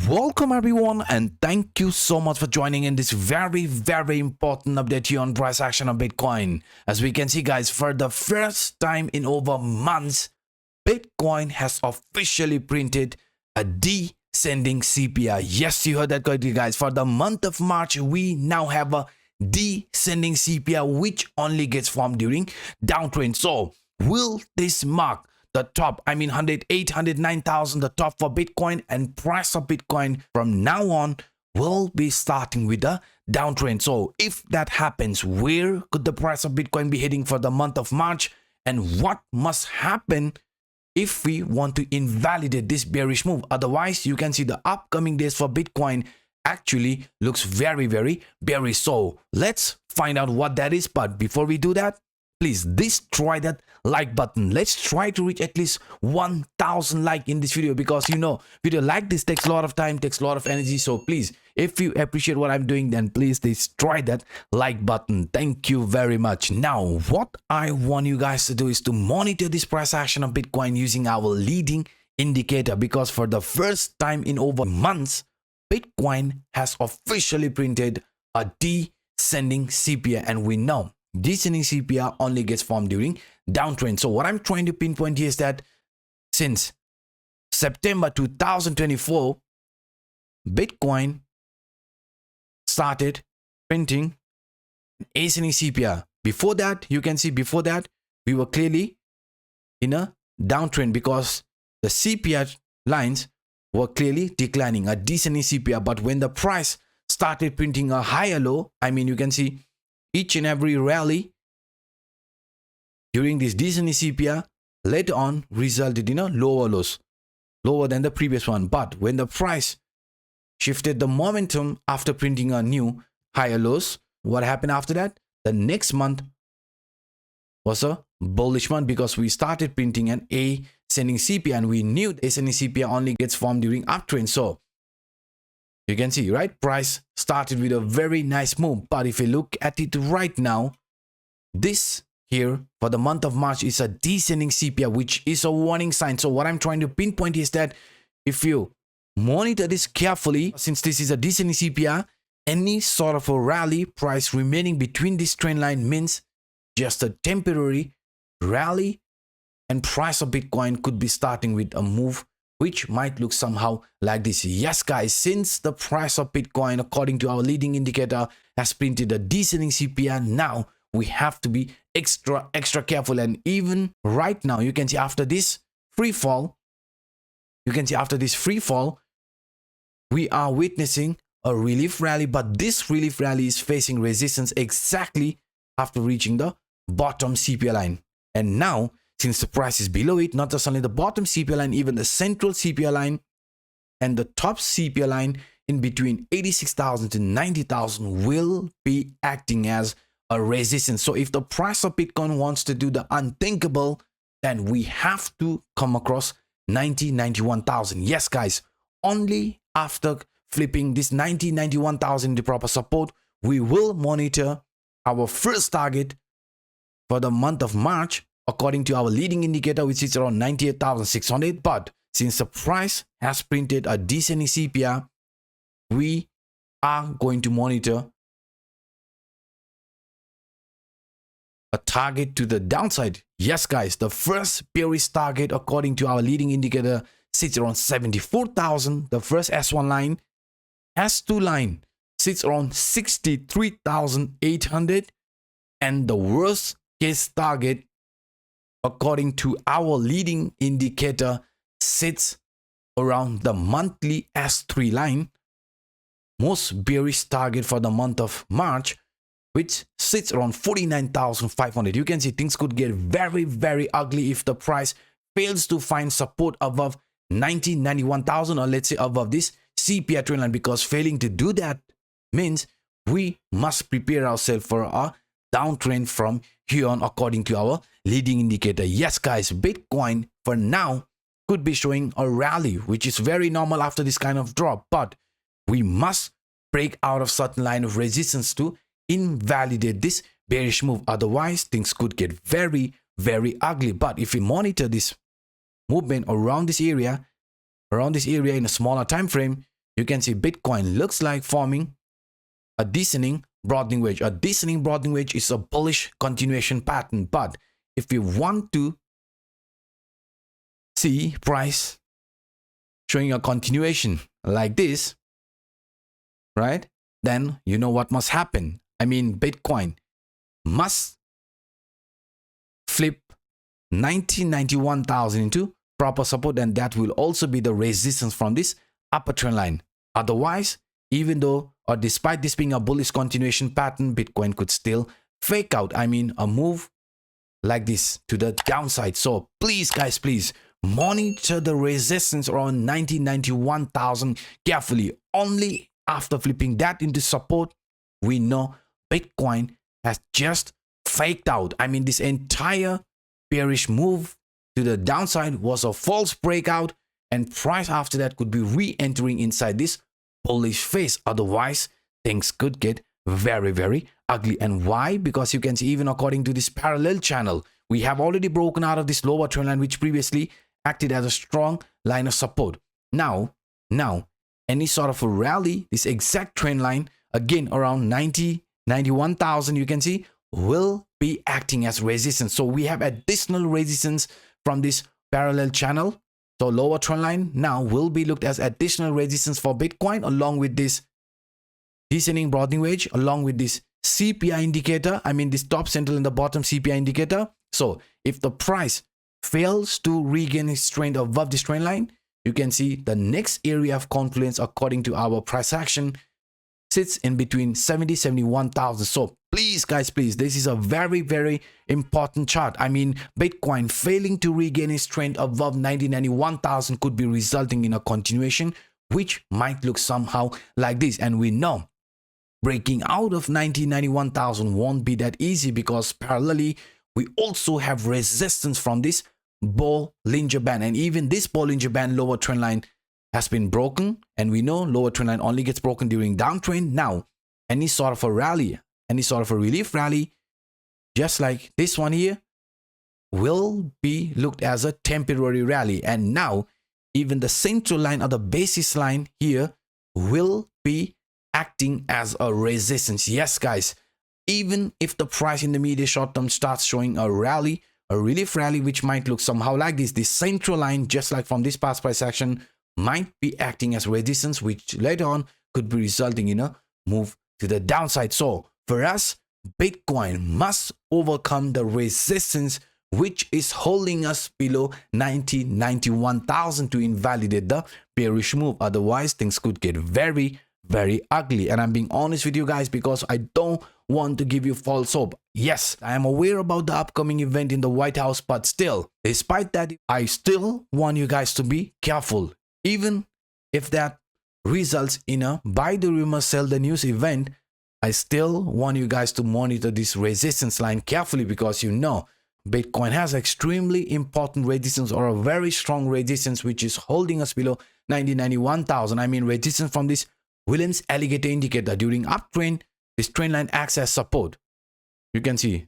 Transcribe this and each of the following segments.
Welcome everyone, and thank you so much for joining in this very important update here on price action of Bitcoin. As we can see guys, for the first time in over months, Bitcoin has officially printed a descending CPI. Yes, you heard that correctly guys. For the month of March, we now have a descending CPI which only gets formed during downtrend. So will this mark the top, 108, 109,000, the top for Bitcoin, and price of Bitcoin from now on will be starting with a downtrend? So if that happens, where could the price of Bitcoin be heading for the month of March, and what must happen if we want to invalidate this bearish move? Otherwise, you can see the upcoming days for Bitcoin actually looks very bearish. So let's find out what that is. But before we do that, please destroy that like button. Let's try to reach at least 1,000 like in this video, because video like this takes a lot of time, takes a lot of energy. So please, if you appreciate what I'm doing, then please destroy that like button. Thank you very much. Now what I want you guys to do is to monitor this price action of Bitcoin using our leading indicator, because for the first time in over months, Bitcoin has officially printed a descending CPI, and we know descending CPI only gets formed during downtrend. So what I'm trying to pinpoint here is that since September 2024, Bitcoin started printing ascending CPI. Before that, you can see before that, we were clearly in a downtrend because the CPI lines were clearly declining, a descending CPI. But when the price started printing a higher low, you can see each and every rally during this descending CPI later on resulted in a lower lows, lower than the previous one. But when the price shifted the momentum after printing a new higher lows, what happened after that? The next month was a bullish month because we started printing an ascending CPI, and we knew the ascending CPI only gets formed during uptrend. So you can see, right? Price started with a very nice move. But if you look at it right now, this here for the month of March is a descending CPI, which is a warning sign. So what I'm trying to pinpoint is that if you monitor this carefully, since this is a descending CPI, any sort of a rally price remaining between this trend line means just a temporary rally, and price of Bitcoin could be starting with a move which might look somehow like this. Yes guys, since the price of Bitcoin, according to our leading indicator, has printed a descending CPI, now we have to be extra careful. And even right now, you can see after this free fall, we are witnessing a relief rally, but this relief rally is facing resistance exactly after reaching the bottom CPI line. And now, since the price is below it, not just only the bottom CPI line, even the central CPI line and the top CPI line in between 86,000 to 90,000 will be acting as a resistance. So if the price of Bitcoin wants to do the unthinkable, then we have to come across 91,000. Yes guys, only after flipping this 91,000 the proper support, we will monitor our first target for the month of March, according to our leading indicator, which is around 98,600. But since the price has printed a descending CPI, we are going to monitor a target to the downside. Yes guys, the first bearish target according to our leading indicator sits around 74,000. The first S1 line, S2 line sits around 63,800, and the worst case target according to our leading indicator sits around the monthly S3 line, most bearish target for the month of March, which sits around 49,500. You can see things could get very ugly if the price fails to find support above 91,000, or let's say above this CPI trend line, because failing to do that means we must prepare ourselves for a downtrend from here on, according to our leading indicator. Yes guys, Bitcoin for now could be showing a rally, which is very normal after this kind of drop, but we must break out of certain line of resistance to invalidate this bearish move. Otherwise things could get very ugly. But if we monitor this movement around this area in a smaller time frame, you can see Bitcoin looks like forming a descending broadening wedge. A descending broadening wedge is a bullish continuation pattern. But if we want to see price showing a continuation like this, right, then you know what must happen. I mean, Bitcoin must flip 91,000 into proper support, and that will also be the resistance from this upper trend line. Otherwise, even though or despite this being a bullish continuation pattern, Bitcoin could still fake out, I mean, a move like this to the downside. So please guys, please monitor the resistance around 91,000 carefully. Only after flipping that into support, we know Bitcoin has just faked out. I mean, this entire bearish move to the downside was a false breakout, and price after that could be re-entering inside this bullish phase. Otherwise, things could get very, very ugly. And why? Because you can see, even according to this parallel channel, we have already broken out of this lower trend line, which previously acted as a strong line of support. Now, any sort of a rally, this exact trend line, again around 91,000, you can see, will be acting as resistance. So we have additional resistance from this parallel channel. So lower trend line now will be looked as additional resistance for Bitcoin, along with this descending broadening wedge, along with this CPI indicator. I mean, this top central and the bottom CPI indicator. So if the price fails to regain its trend above this trend line, you can see the next area of confluence according to our price action sits in between 71,000. So please guys, please, this is a very, very important chart. I mean, Bitcoin failing to regain its trend above 91,000 could be resulting in a continuation, which might look somehow like this. And we know breaking out of 91,000 won't be that easy, because parallelly we also have resistance from this Bollinger Band, and even this Bollinger Band lower trend line has been broken, and we know lower trend line only gets broken during downtrend. Now, any sort of a rally, any sort of a relief rally, just like this one here, will be looked as a temporary rally. And now, even the central line or the basis line here will be acting as a resistance. Yes, guys, even if the price in the medium short term starts showing a rally, a relief rally, which might look somehow like this, this central line, just like from this past price action, might be acting as resistance, which later on could be resulting in a move to the downside. So for us, Bitcoin must overcome the resistance which is holding us below 91,000 to invalidate the bearish move. Otherwise, things could get very, very ugly. And I'm being honest with you guys, because I don't want to give you false hope. Yes, I am aware about the upcoming event in the White House, but still, despite that, I still want you guys to be careful. Even if that results in a buy the rumor, sell the news event, I still want you guys to monitor this resistance line carefully, because you know Bitcoin has extremely important resistance, or a very strong resistance, which is holding us below 91,000. I mean, resistance from this Williams alligator indicator. During uptrend, this trend line acts as support. You can see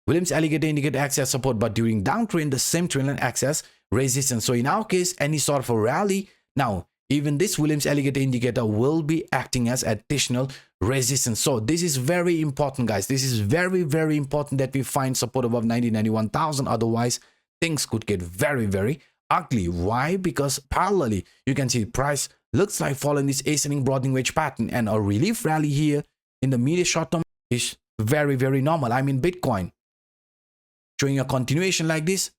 Williams alligator indicator acts as support, but during downtrend, the same trend line acts as resistance. So in our case, any sort of a rally, now even this Williams alligator indicator will be acting as additional resistance. So this is very important, guys. This is very, very important that we find support above 91,000. Otherwise, things could get very, very ugly. Why? Because parallelly, you can see price looks like following this ascending broadening wedge pattern, and a relief rally here in the medium short term is very, very normal. I mean, Bitcoin showing a continuation like this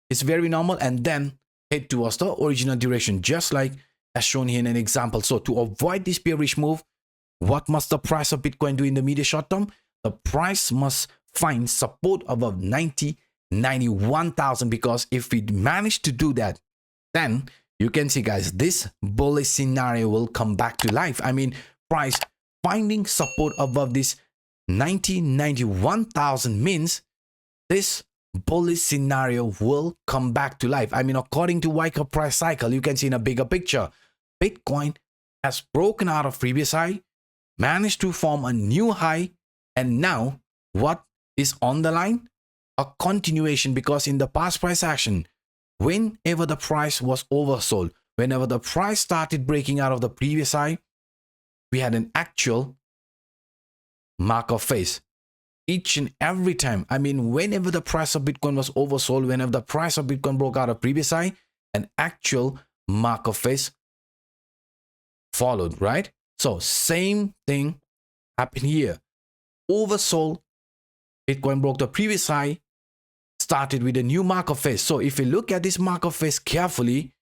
is very normal, and then head towards the original direction, just like as shown here in an example. So to avoid this bearish move, what must the price of Bitcoin do in the medium short term? The price must find support above 91,000, because if we manage to do that, then you can see, guys, this bullish scenario will come back to life. I mean, price finding support above this 91,000 means this bullish scenario will come back to life. I mean, according to Weicker price cycle, you can see in a bigger picture, Bitcoin has broken out of previous high, managed to form a new high, and now what is on the line? A continuation, because in the past price action, whenever the price was oversold, whenever the price started breaking out of the previous high, we had an actual mark of face. Each and every time, I mean, whenever the price of Bitcoin was oversold, whenever the price of Bitcoin broke out of previous high, an actual mark of face followed, right? So same thing happened here. Oversold, Bitcoin broke the previous high, started with a new mark of face. So if you look at this mark of face carefully,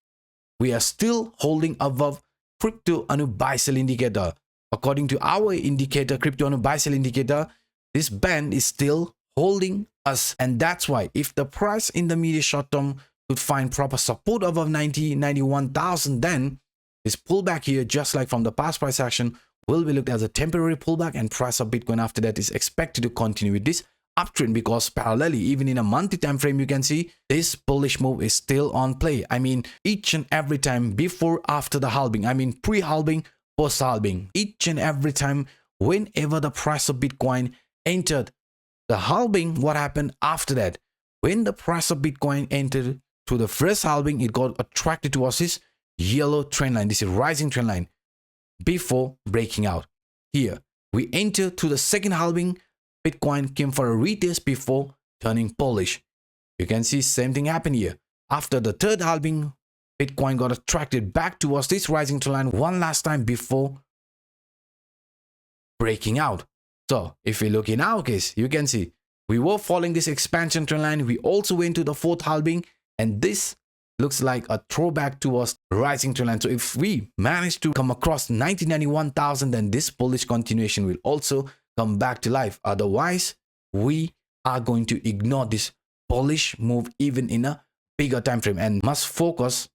we are still holding above CryptoAnup buy sell indicator. According to our indicator, CryptoAnup buy sell indicator, this band is still holding us, and that's why if the price in the medium short term could find proper support above 91,000, then this pullback here, just like from the past price action, will be looked as a temporary pullback, and price of Bitcoin after that is expected to continue with this uptrend, because parallelly, even in a monthly time frame, you can see this bullish move is still on play. I mean, each and every time, before, after the halving, I mean pre-halving, post-halving, each and every time, whenever the price of Bitcoin entered the halving, what happened after that? When the price of Bitcoin entered to the first halving, it got attracted towards this yellow trend line. This is rising trend line before breaking out. Here we enter to the second halving, Bitcoin came for a retest before turning bullish. You can see same thing happen here. After the third halving, Bitcoin got attracted back towards this rising trend line one last time before breaking out. So if we look in our case, you can see we were following this expansion trend line. We also went to the fourth halving, and this looks like a throwback towards rising trend line. So if we manage to come across 91,000, then this bullish continuation will also come back to life. Otherwise, we are going to ignore this bullish move even in a bigger time frame, and must focus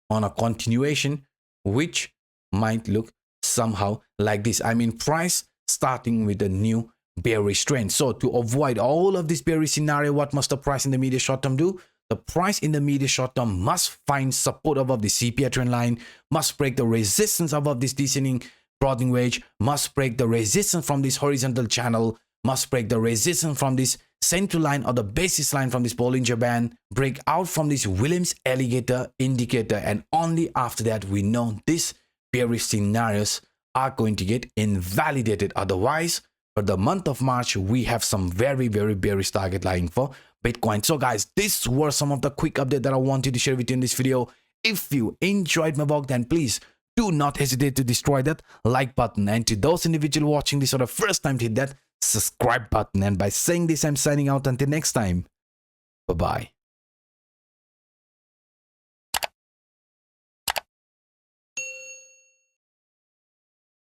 on a continuation which might look somehow like this. I mean, price starting with a new bearish trend. So to avoid all of this bearish scenario, what must the price in the medium short term do? The price in the medium short term must find support above the CPI trend line, must break the resistance above this descending broadening wedge, must break the resistance from this horizontal channel, must break the resistance from this central line or the basis line from this Bollinger Band, break out from this Williams alligator indicator, and only after that we know these bearish scenarios are going to get invalidated. Otherwise, for the month of March, we have some very bearish target lying for Bitcoin. So guys, these were some of the quick updates that I wanted to share with you in this video. If you enjoyed my work, then please do not hesitate to destroy that like button, and to those individuals watching this for the first time, hit that subscribe button. And by saying this, I'm signing out until next time. Bye bye.